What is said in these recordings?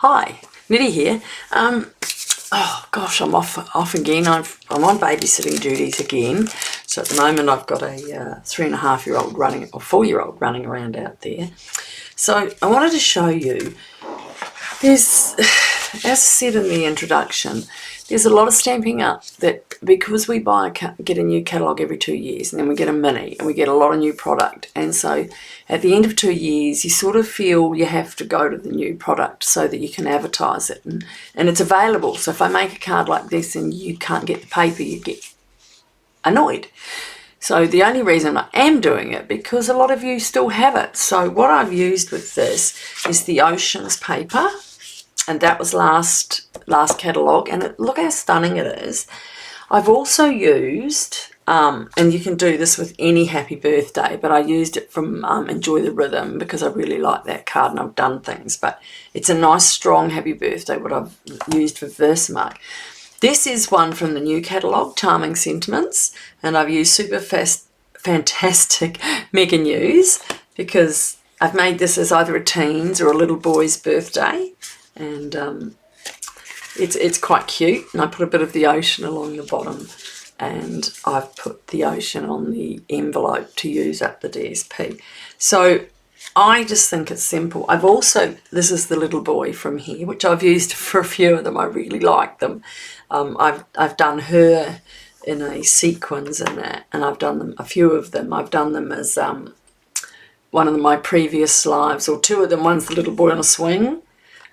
Hi, Nette here. Oh gosh, I'm off again. I'm on babysitting duties again. So at the moment I've got a 3.5-year-old running, or 4-year-old running around out there. So I wanted to show you, there's, as I said in the introduction, there's a lot of stamping up that, because we get a new catalogue every 2 years, and then we get a mini and we get a lot of new product, and so at the end of 2 years you sort of feel you have to go to the new product so that you can advertise it, and it's available. So if I make a card like this and you can't get the paper, you get annoyed. So the only reason I am doing it, because a lot of you still have it. So what I've used with this is the Oceans paper, and that was last catalogue, and look how stunning it is. I've also used, and you can do this with any happy birthday, but I used it from Enjoy the Rhythm because I really like that card and I've done things, but it's a nice strong happy birthday, what I've used for Versamark. This is one from the new catalogue, Charming Sentiments, and I've used super fantastic Mega News because I've made this as either a teen's or a little boy's birthday, and it's quite cute, and I put a bit of the ocean along the bottom, and I've put the ocean on the envelope to use up the DSP. So I just think it's simple. I've also, this is the little boy from here, which I've used for a few of them. I really like them. I've done her in a sequins and that, and I've done them, a few of them. I've done them as one of my previous lives, or two of them. One's the little boy on a swing,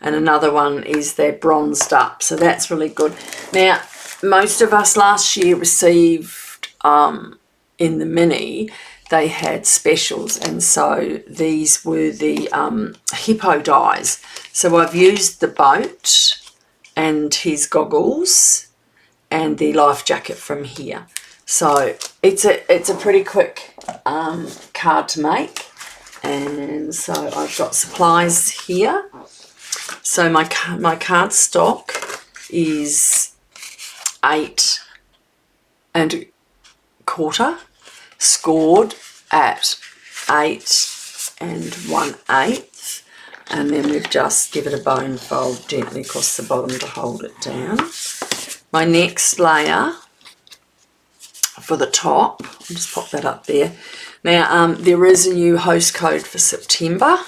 and another one is they're bronzed up. So that's really good. Now, most of us last year received in the mini, they had specials, and so these were the hippo dies. So I've used the boat and his goggles and the life jacket from here. So it's a pretty quick card to make, and so I've got supplies here. So my card stock is 8 1/4, scored at 8 1/8, and then we've just give it a bone fold gently across the bottom to hold it down. My next layer for the top, I'll just pop that up there. Now there is a new host code for September,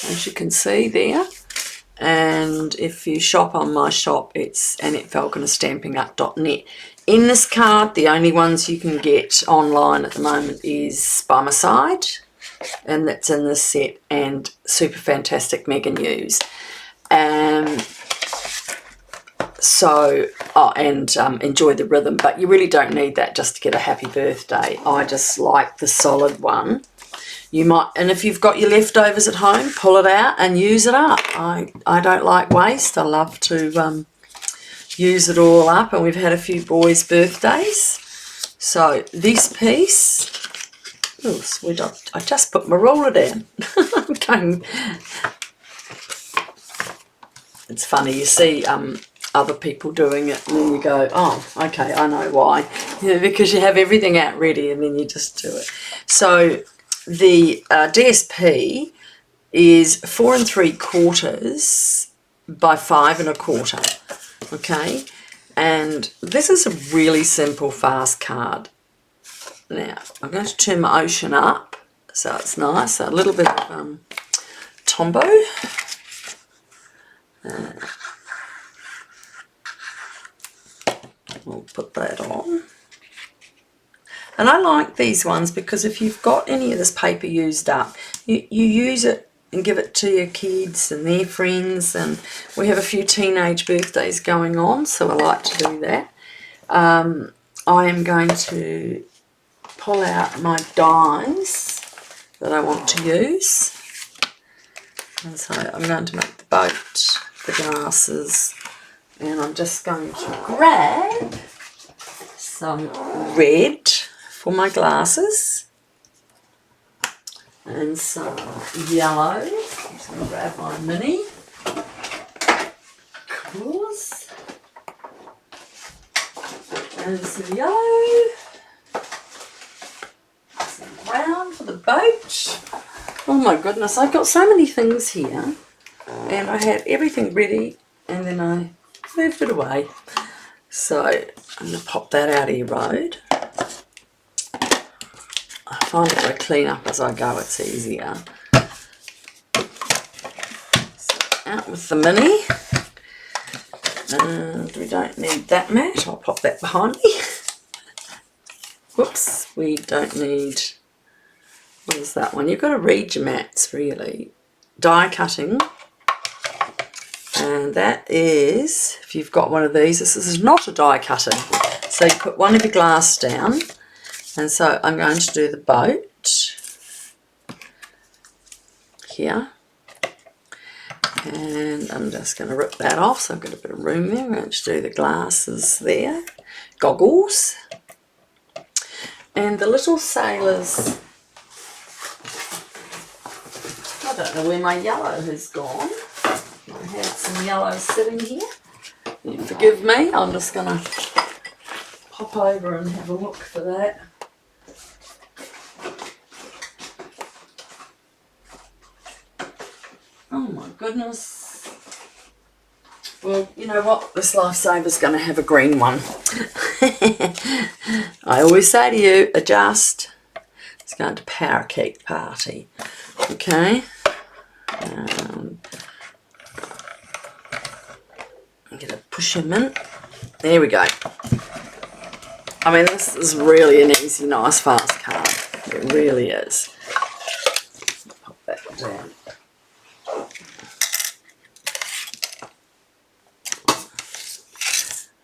as you can see there. And if you shop on my shop, it's AnnetteFalconerStampingUp.net. In this card, the only ones you can get online at the moment is By My Side, and that's in this set, and Super Fantastic Mega News. Enjoy the Rhythm, but you really don't need that just to get a happy birthday. I just like the solid one. You might, and if you've got your leftovers at home, pull it out and use it up. I don't like waste. I love to use it all up, and we've had a few boys' birthdays. So this piece, oh sweet, I just put my ruler down. It's funny, you see other people doing it, and then you go, oh, okay, I know why. Yeah, because you have everything out ready and then you just do it. So the DSP is 4 3/4 by 5 1/4, okay? And this is a really simple, fast card. Now, I'm going to turn my ocean up so it's nice. So a little bit of Tombow. We'll put that on. And I like these ones because if you've got any of this paper used up, you use it and give it to your kids and their friends, and we have a few teenage birthdays going on, so I like to do that. I am going to pull out my dies that I want to use. And so I'm going to make the boat, the glasses, and I'm just going to grab some red for my glasses and some yellow. I'm just going to grab my mini, course, and some yellow, some brown for the boat. Oh my goodness, I've got so many things here. and I had everything ready, and then I moved it away. So I'm going to pop that out of your road. I find if I clean up as I go, it's easier. So out with the mini. And we don't need that mat. I'll pop that behind me. Whoops, we don't need, what is that one? You've got to read your mats, really. Die cutting. And that is, if you've got one of these, this is not a die cutting. So you put one of your glass down. And so I'm going to do the boat here. And I'm just going to rip that off, so I've got a bit of room there. I'm going to do the glasses there, goggles, and the little sailors. I don't know where my yellow has gone. I had some yellow sitting here. You forgive me, I'm just going to pop over and have a look for that. Oh my goodness. Well, you know what? This Lifesaver's going to have a green one. I always say to you, adjust. It's going to power cake party. Okay. I'm going to push him in. There we go. I mean, this is really an easy, nice, fast card. It really is. Pop that down.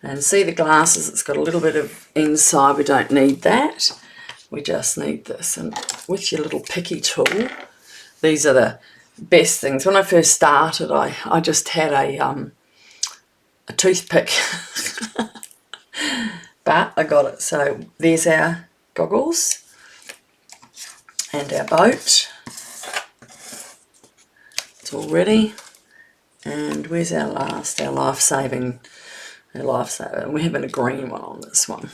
And see the glasses, it's got a little bit of inside, we don't need that. We just need this. And with your little picky tool, these are the best things. When I first started, I just had a toothpick. But I got it. So there's our goggles and our boat. It's all ready. And where's our last, our Lifesaver. And we're having a green one on this one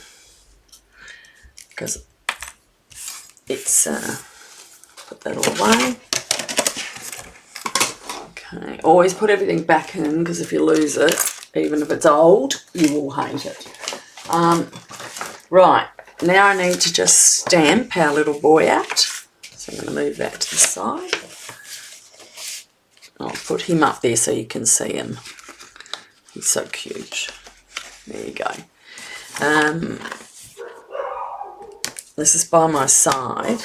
because it's put that all away. Okay, always put everything back in because if you lose it, even if it's old, you will hate it. Right, now I need to just stamp our little boy out. So I'm going to move that to the side. I'll put him up there so you can see him. He's so cute. There you go. This is by my side.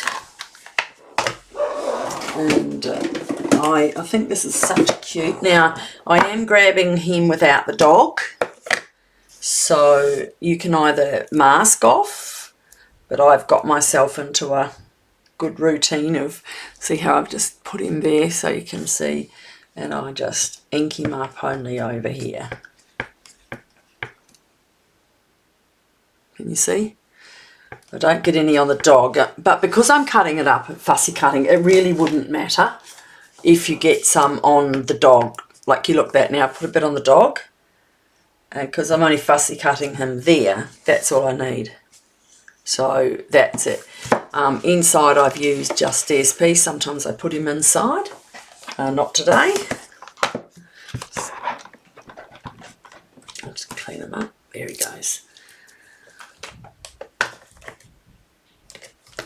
And I think this is such cute. Now, I am grabbing him without the dog. So you can either mask off, but I've got myself into a good routine of, see how I've just put him there so you can see. And I just ink him up only over here. Can you see? I don't get any on the dog, but because I'm cutting it up, fussy cutting, it really wouldn't matter if you get some on the dog. Like you look that now, put a bit on the dog, because I'm only fussy cutting him there, that's all I need. So that's it. Inside I've used just SP, sometimes I put him inside, not today. So I'll just clean him up, there he goes.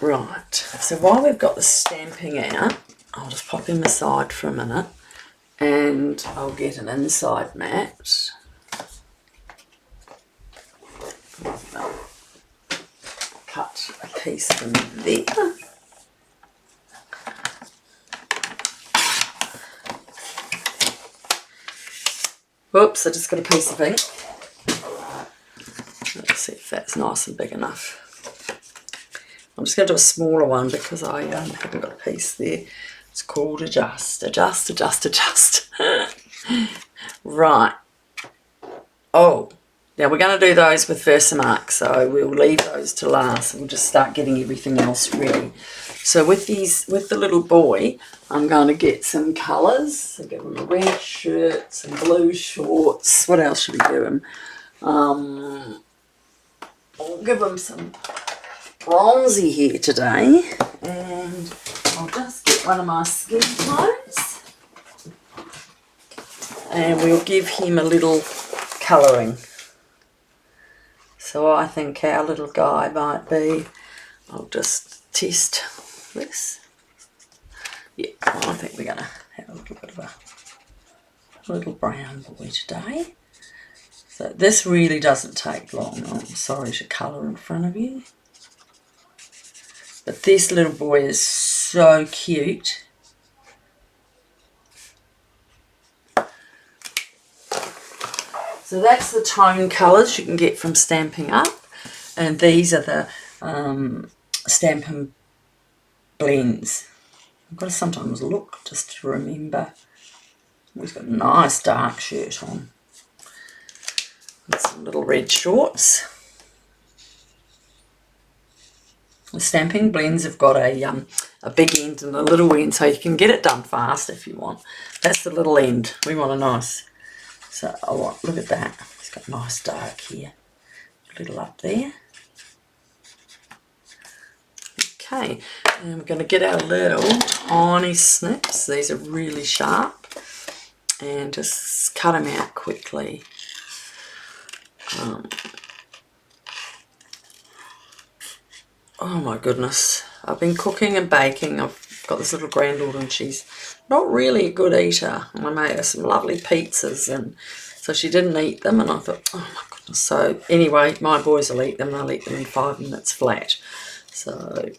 Right, so while we've got the stamping out, I'll just pop him aside for a minute and I'll get an inside mat. I'll cut a piece from there. Whoops, I just got a piece of ink. Let's see if that's nice and big enough. I'm just going to do a smaller one because I haven't got a piece there. It's called adjust, adjust, adjust, adjust. Right. Oh, now we're going to do those with Versamark, so we'll leave those to last. We'll just start getting everything else ready. So with these, with the little boy, I'm going to get some colours. So give him a red shirt, some blue shorts. What else should we do him? I'll give him some bronzy here today, and I'll just get one of my skin tones. and we'll give him a little colouring. So I think our little guy might be, I'll just test this. Yeah, well, I think we're going to have a little bit of a little brown boy today. So this really doesn't take long. I'm sorry to colour in front of you. But this little boy is so cute. So that's the tone colours you can get from Stampin' Up. And these are the Stampin' blends. I've got to sometimes look just to remember. He's got a nice dark shirt on. And some little red shorts. The Stampin' blends have got a big end and a little end, so you can get it done fast if you want. That's the little end. We want a nice. So I want, look at that. It's got nice dark here. A little up there. Okay, and we're going to get our little tiny snips. These are really sharp, and just cut them out quickly. Oh my goodness, I've been cooking and baking. I've got this little granddaughter and she's not really a good eater. And I made her some lovely pizzas, and so she didn't eat them, and I thought, oh my goodness. So anyway, my boys will eat them. They'll eat them in 5 minutes flat. So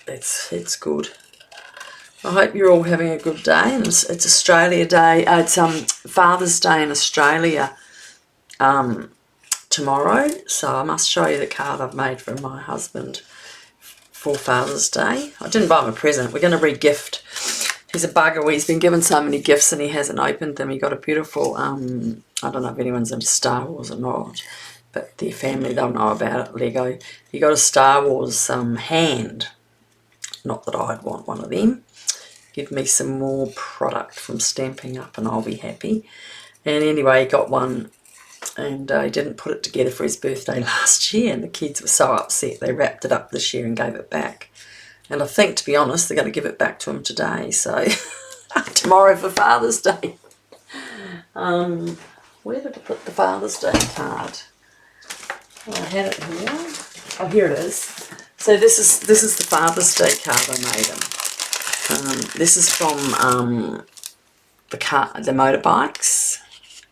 it's good. I hope you're all having a good day. And it's Australia Day. It's Father's Day in Australia tomorrow. So I must show you the card I've made for my husband for Father's Day. I didn't buy him a present. We're going to re-gift. He's a bugger. He's been given so many gifts and he hasn't opened them. He got a beautiful, I don't know if anyone's into Star Wars or not, but their family, they'll know about it, Lego. He got a Star Wars hand. Not that I'd want one of them. Give me some more product from Stampin' Up and I'll be happy. And anyway, he got one, and he didn't put it together for his birthday last year, and the kids were so upset they wrapped it up this year and gave it back. And I think, to be honest, they're going to give it back to him today, so tomorrow for Father's Day. Where did I put the Father's Day card? Oh, I had it here. Oh, here it is. So this is the Father's Day card I made him. This is from the motorbikes,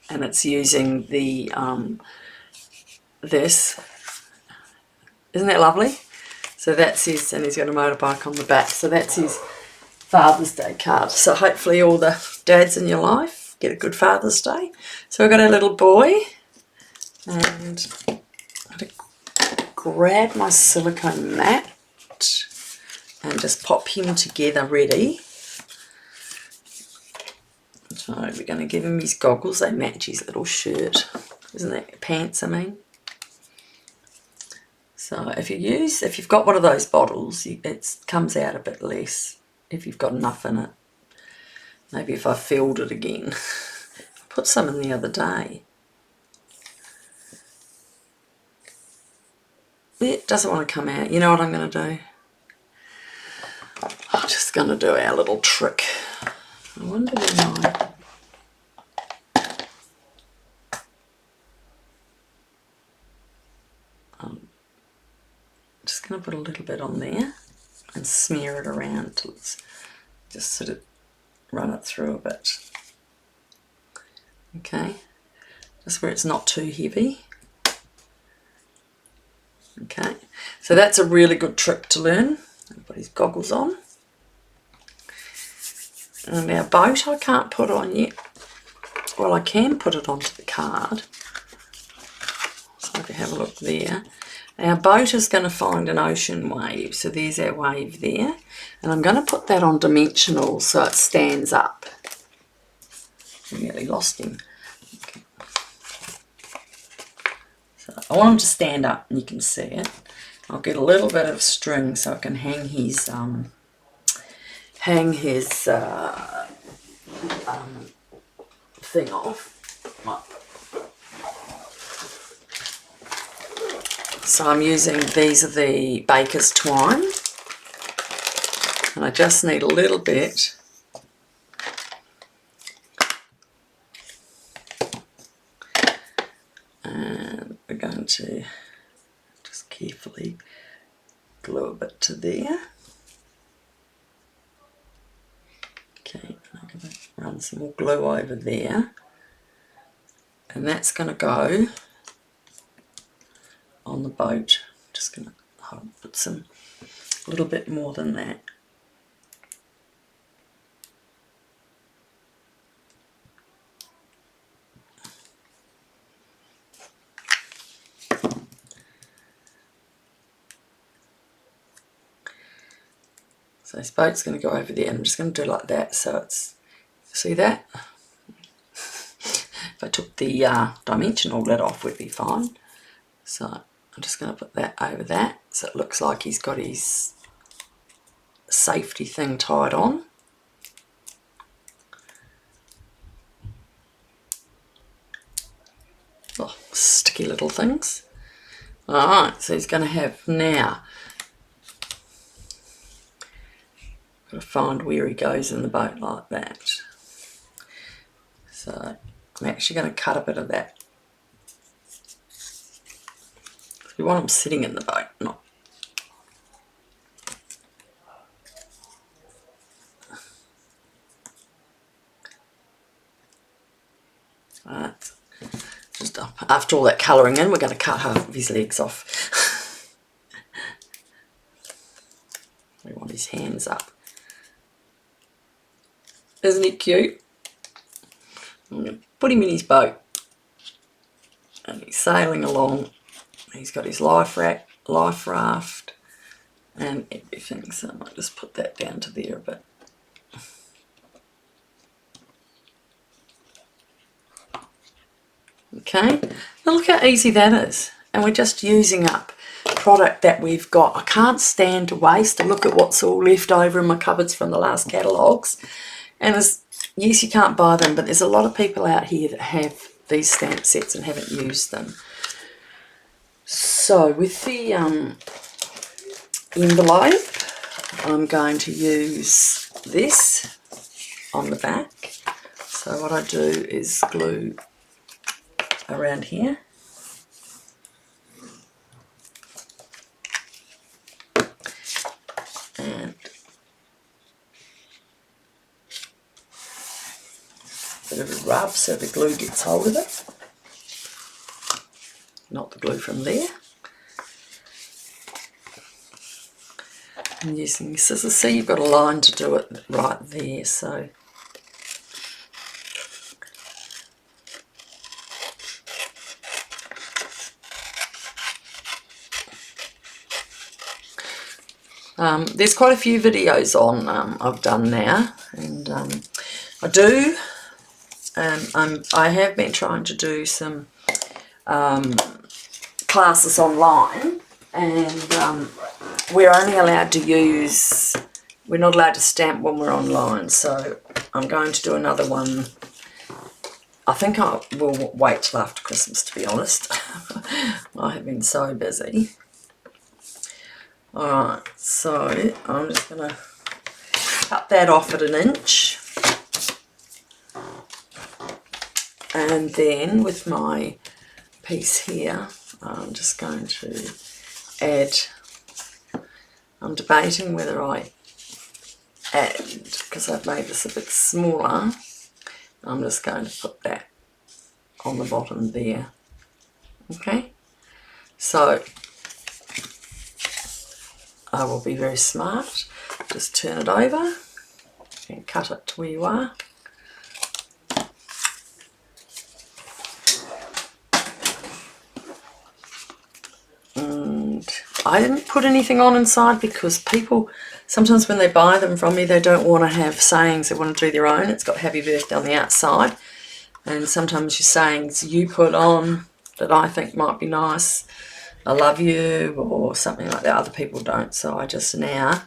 and it's using the this. Isn't that lovely? So that's his, and he's got a motorbike on the back. So that's his Father's Day card. So hopefully all the dads in your life get a good Father's Day. So we've got our little boy, and I'm going to grab my silicone mat and just pop him together ready. So we're going to give him his goggles. They match his little shirt. Isn't that pants, I mean? So if you've got one of those bottles, it comes out a bit less if you've got enough in it. Maybe if I filled it again. I put some in the other day. It doesn't want to come out. You know what I'm going to do? I'm just going to do our little trick. I wonder why. I'm just going to put a little bit on there and smear it around till it's just sort of run it through a bit. Okay, just where it's not too heavy. Okay, so that's a really good trick to learn. I'll put his goggles on. And our boat I can't put on yet. Well, I can put it onto the card. So if you have a look there. Our boat is going to find an ocean wave. So there's our wave there. And I'm going to put that on dimensional so it stands up. I nearly lost him. Okay. So I want him to stand up and you can see it. I'll get a little bit of string so I can hang his thing off. So I'm using, these are the baker's twine, and I just need a little bit going to just carefully glue a bit to there. Okay, I'm going to run some more glue over there, and that's going to go on the boat. Just going to put a little bit more than that. So this boat's going to go over there, and I'm just going to do like that, so it's, see that? If I took the dimensional lid off, would be fine. So I'm just going to put that over that, so it looks like he's got his safety thing tied on. Oh, sticky little things. Alright, so he's going to have now, got to find where he goes in the boat like that. So I'm actually going to cut a bit of that. We want him sitting in the boat, not. Right. Just after all that colouring in, we're going to cut half of his legs off. We want his hands up. Isn't he cute? I'm going to put him in his boat, and he's sailing along. He's got his life raft and everything, so I might just put that down to there a bit. Okay, now look how easy that is, and we're just using up product that we've got. I can't stand to waste. To look at what's all left over in my cupboards from the last catalogues, and yes, you can't buy them, but there's a lot of people out here that have these stamp sets and haven't used them. So with the envelope, I'm going to use this on the back. So what I do is glue around here. And a bit of a rub so the glue gets hold of it. Not the glue from there. I'm using scissors. See, you've got a line to do it right there, so there's quite a few videos on I've done now, and I have been trying to do some classes online, and we're only allowed to we're not allowed to stamp when we're online, so I'm going to do another one. I think I will wait till after Christmas, to be honest. I have been so busy. Alright, so I'm just going to cut that off at 1 inch, and then with my piece here I'm just going to add, I'm debating whether I add, because I've made this a bit smaller, I'm just going to put that on the bottom there. Okay, so I will be very smart, just turn it over and cut it to where you are. And I didn't put anything on inside because people, sometimes when they buy them from me, they don't want to have sayings, they want to do their own. It's got happy birthday on the outside, and sometimes your sayings you put on that I think might be nice, I love you or something like that, other people don't. So I just now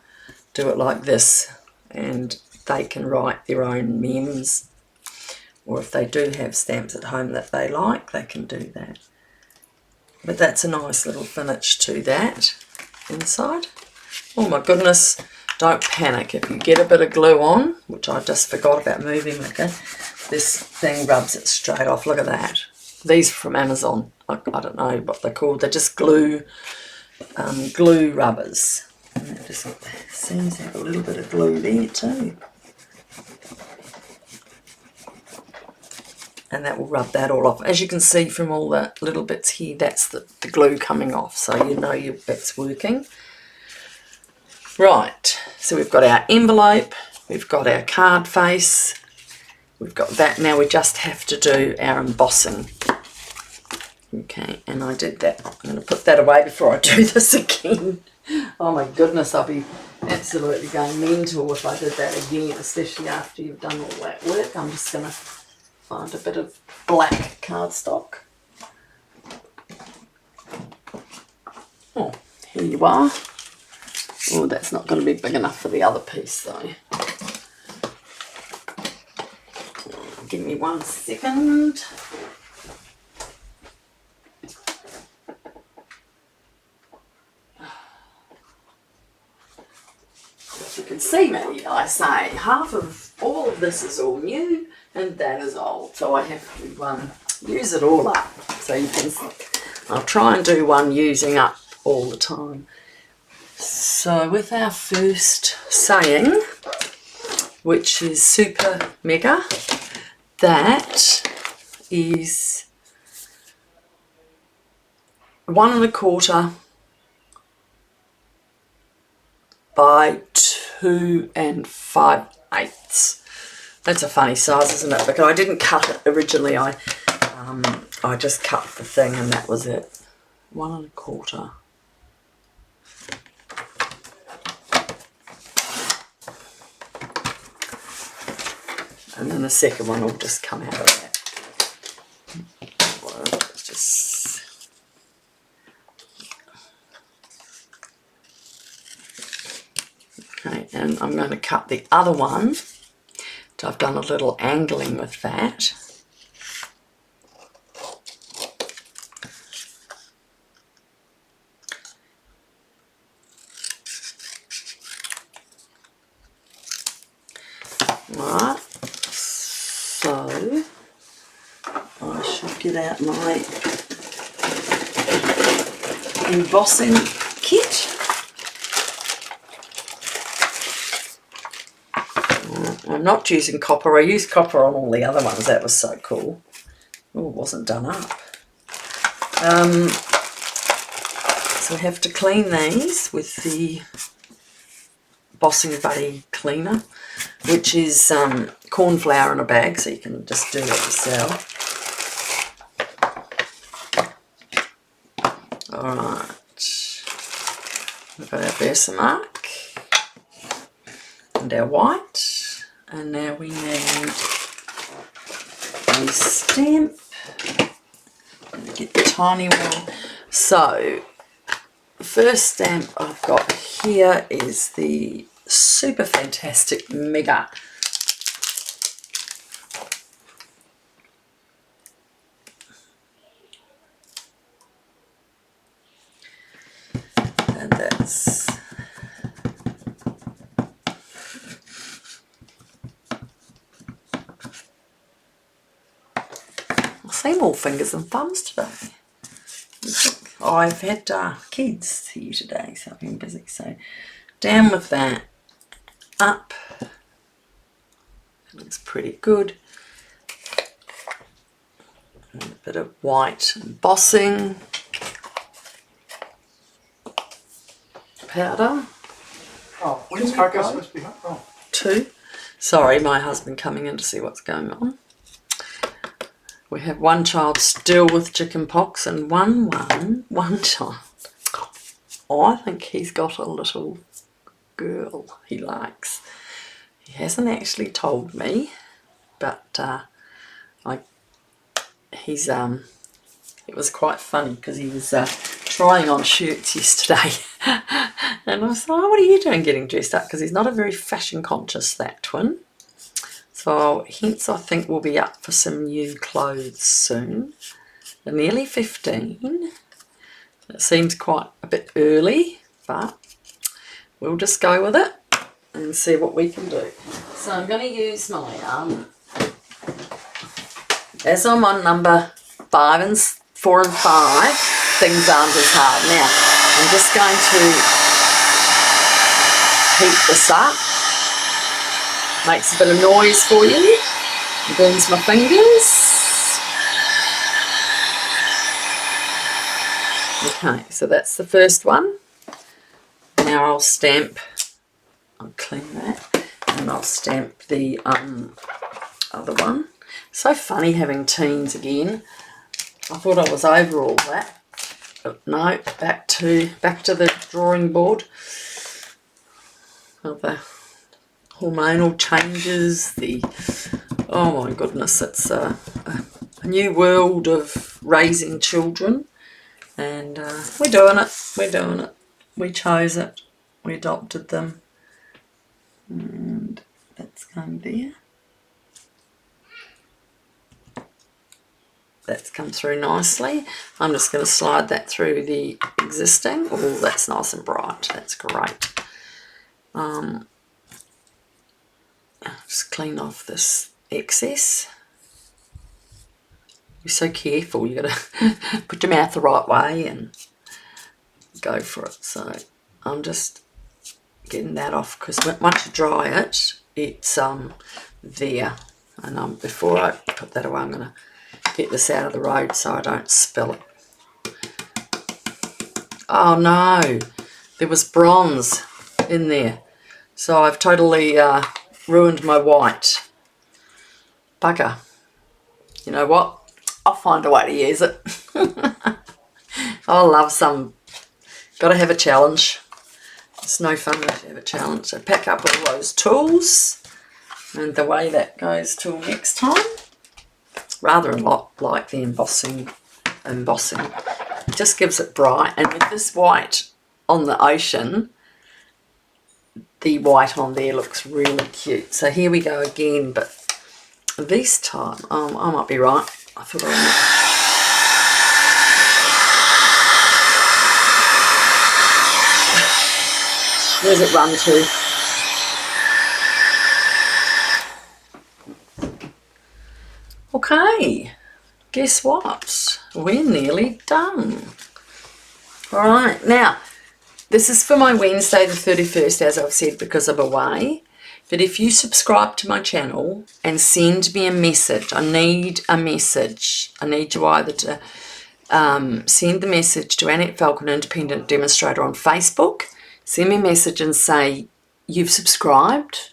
do it like this, and they can write their own memes, or if they do have stamps at home that they like, they can do that. But that's a nice little finish to that inside. Oh my goodness, don't panic if you get a bit of glue on, which I just forgot about moving. Okay, this thing rubs it straight off. Look at that. These are from Amazon. I don't know what they're called. They're just glue glue rubbers. And it just seems to have a little bit of glue there too. And that will rub that all off. As you can see from all the little bits here, that's the glue coming off, so you know it's working. Right, so we've got our envelope, we've got our card face, we've got that. Now we just have to do our embossing. Okay, and I did that. I'm going to put that away before I do this again. Oh my goodness, I'll be absolutely going mental if I did that again, especially after you've done all that work. I'm just going to find a bit of black cardstock. Oh, here you are. Oh, that's not going to be big enough for the other piece though. Give me 1 second. As you can see me, I say half of all of this is all new and that is old, so I have to use it all up. So you can, I'll try and do one using up all the time. So with our first saying, which is super mega, that is 1 1/4 by 2 5/8. That's a funny size, isn't it? Because I didn't cut it originally. I just cut the thing and that was it. 1 1/4. And then the second one will just come out of that. It's just... Okay, and I'm going to cut the other one. So I've done a little angling with that. Right, so I should get out my embossing kit. I'm not using copper. I used copper on all the other ones. That was so cool. Oh, it wasn't done up. So we have to clean these with the Bossing Buddy cleaner, which is corn flour in a bag, so you can just do it yourself. Alright, we've got our Versamark and our white, and now we need a stamp. I'm going to get the tiny one. So the first stamp I've got here is the super fantastic mega. And that's I seem all fingers and thumbs today. Oh, I've had kids here today, so I've been busy. So down with that, up. It looks pretty good. And a bit of white embossing powder. Oh, when's Coco supposed to be home? Oh. 2. Sorry, my husband coming in to see what's going on. We have one child still with chicken pox and one child. Oh, I think he's got a little girl he likes. He hasn't actually told me, but it was quite funny because he was trying on shirts yesterday and I was like, oh, what are you doing getting dressed up? Because he's not a very fashion conscious, that twin. So hence I think we'll be up for some new clothes soon. They're nearly 15. It seems quite a bit early, but we'll just go with it and see what we can do. So I'm going to use my, as I'm on number 5 and 4 and 5, things aren't as hard. Now, I'm just going to heat this up. Makes a bit of noise for you. It burns my fingers. Okay, so that's the first one. Now I'll stamp, I'll clean that, and I'll stamp the other one. So funny having teens again. I thought I was over all that, but no, back to the drawing board. Of the hormonal changes, oh my goodness, it's a new world of raising children, and we're doing it. We chose it, we adopted them, and that's going there. That's come through nicely. I'm just going to slide that through the existing. Oh, that's nice and bright. That's great. Just clean off this excess. You're so careful. You've got to put your mouth the right way and go for it. So I'm just getting that off because once you dry it, it's there. And before I put that away, I'm going to get this out of the road so I don't spill it. Oh no, there was bronze in there, so I've totally ruined my white. Bugger. You know what, I'll find a way to use it. I love some, gotta have a challenge. It's no fun to have a challenge. So pack up all those tools, and the way that goes till next time. Rather a lot like the embossing. It just gives it bright, and with this white on the ocean, the white on there looks really cute. So here we go again, but this time, I might be right. I thought I might. Where's it run to? Okay, guess what? We're nearly done. All right, now, this is for my Wednesday the 31st, as I've said, because I'm away. But if you subscribe to my channel and send me a message, I need a message. I need you either to send the message to Annette Falcon Independent Demonstrator on Facebook. Send me a message and say you've subscribed,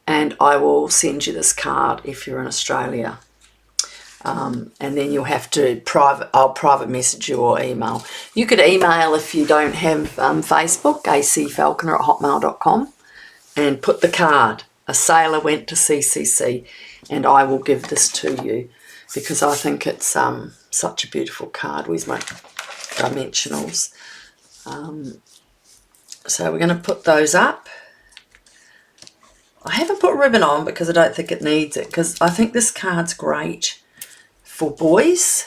and I will send you this card if you're in Australia. And then you'll have to I'll private message you or email. You could email if you don't have Facebook, acfalconer@hotmail.com, and put the card, a sailor went to CCC, and I will give this to you because I think it's such a beautiful card. Where's my dimensionals? So we're going to put those up. I haven't put ribbon on because I don't think it needs it, because I think this card's great for boys,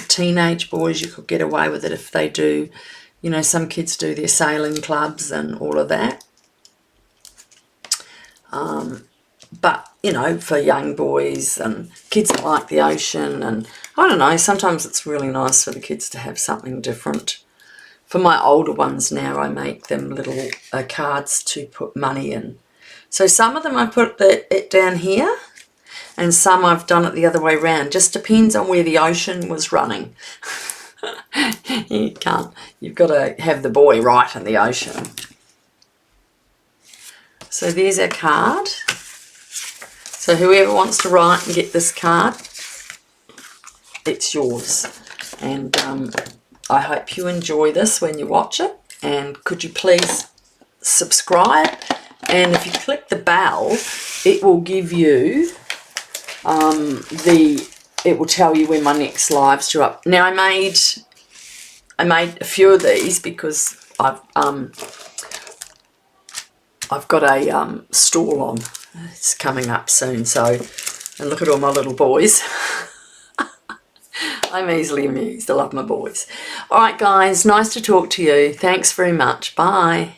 teenage boys. You could get away with it if they do, you know, some kids do their sailing clubs and all of that. But, you know, for young boys and kids that like the ocean, and I don't know, sometimes it's really nice for the kids to have something different. For my older ones now, I make them little cards to put money in. So some of them I put it down here, and some I've done it the other way around. Just depends on where the ocean was running. You've got to have the boy right in the ocean. So there's our card. So whoever wants to write and get this card, it's yours. And I hope you enjoy this when you watch it. And could you please subscribe? And if you click the bell, it will give you it will tell you when my next lives are up. Now I made a few of these because I've got a stall on. It's coming up soon, so, and look at all my little boys. I'm easily amused. I love my boys. All right, guys, nice to talk to you. Thanks very much. Bye.